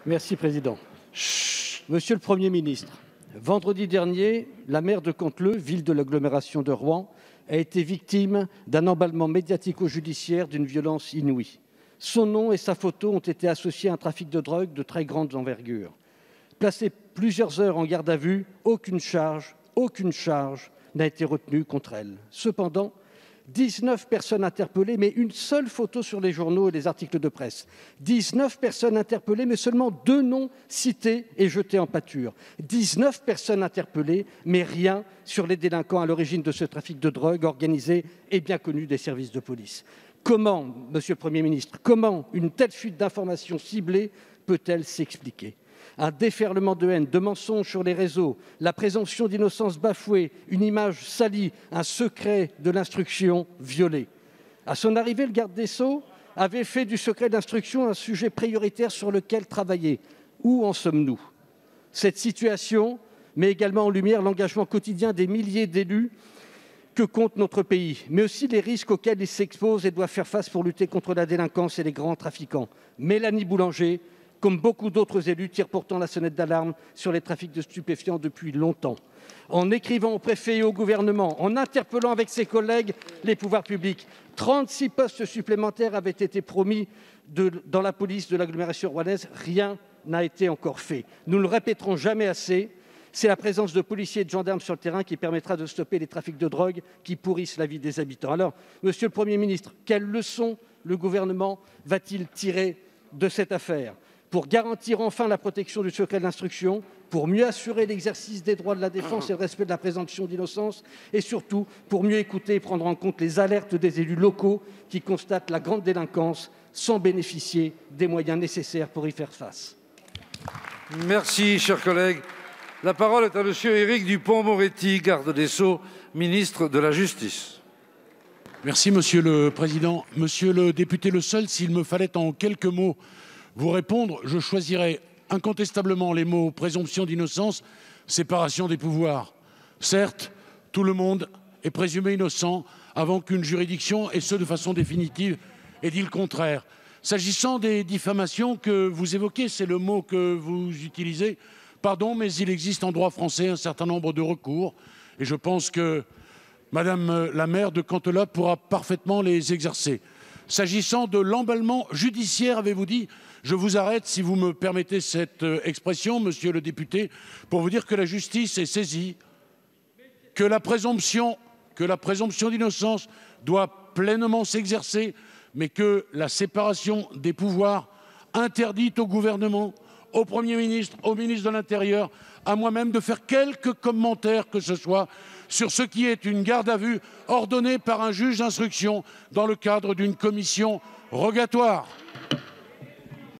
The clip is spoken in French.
Merci, Président. Monsieur le Premier ministre, vendredi dernier, la maire de Canteleu, ville de l'agglomération de Rouen, a été victime d'un emballement médiatico-judiciaire d'une violence inouïe. Son nom et sa photo ont été associés à un trafic de drogue de très grande envergure. Placée plusieurs heures en garde à vue, aucune charge n'a été retenue contre elle. Cependant, 19 personnes interpellées, mais une seule photo sur les journaux et les articles de presse. 19 personnes interpellées, mais seulement 2 noms cités et jetés en pâture. 19 personnes interpellées, mais rien sur les délinquants à l'origine de ce trafic de drogue organisé et bien connu des services de police. Comment, Monsieur le Premier ministre, comment une telle fuite d'informations ciblées peut-elle s'expliquer ? Un déferlement de haine, de mensonges sur les réseaux, la présomption d'innocence bafouée, une image salie, un secret de l'instruction violé. À son arrivée, le garde des Sceaux avait fait du secret d'instruction un sujet prioritaire sur lequel travailler. Où en sommes-nous ? Cette situation met également en lumière l'engagement quotidien des milliers d'élus que compte notre pays, mais aussi les risques auxquels ils s'exposent et doivent faire face pour lutter contre la délinquance et les grands trafiquants. Mélanie Boulanger, comme beaucoup d'autres élus, tire pourtant la sonnette d'alarme sur les trafics de stupéfiants depuis longtemps. En écrivant au préfet et au gouvernement, en interpellant avec ses collègues les pouvoirs publics, 36 postes supplémentaires avaient été promis dans la police de l'agglomération rouennaise. Rien n'a été encore fait. Nous ne le répéterons jamais assez. C'est la présence de policiers et de gendarmes sur le terrain qui permettra de stopper les trafics de drogue qui pourrissent la vie des habitants. Alors, Monsieur le Premier ministre, quelles leçons le gouvernement va-t-il tirer de cette affaire pour garantir enfin la protection du secret de l'instruction, pour mieux assurer l'exercice des droits de la défense et le respect de la présomption d'innocence, et surtout pour mieux écouter et prendre en compte les alertes des élus locaux qui constatent la grande délinquance sans bénéficier des moyens nécessaires pour y faire face. Merci, cher collègue. La parole est à monsieur Éric Dupond-Moretti, garde des Sceaux, ministre de la Justice. Merci, Monsieur le Président. Monsieur le député Le Seul, s'il me fallait en quelques mots vous répondre, je choisirais incontestablement les mots présomption d'innocence, séparation des pouvoirs. Certes, tout le monde est présumé innocent avant qu'une juridiction, et ce de façon définitive, ait dit le contraire. S'agissant des diffamations que vous évoquez, c'est le mot que vous utilisez, pardon, mais il existe en droit français un certain nombre de recours, et je pense que Madame la maire de Canteleu pourra parfaitement les exercer. S'agissant de l'emballement judiciaire, avez-vous dit, je vous arrête, si vous me permettez cette expression, monsieur le député, pour vous dire que la justice est saisie, que la présomption d'innocence doit pleinement s'exercer, mais que la séparation des pouvoirs interdite au gouvernement, au Premier ministre, au ministre de l'Intérieur, à moi-même de faire quelques commentaires que ce soit sur ce qui est une garde à vue ordonnée par un juge d'instruction dans le cadre d'une commission rogatoire.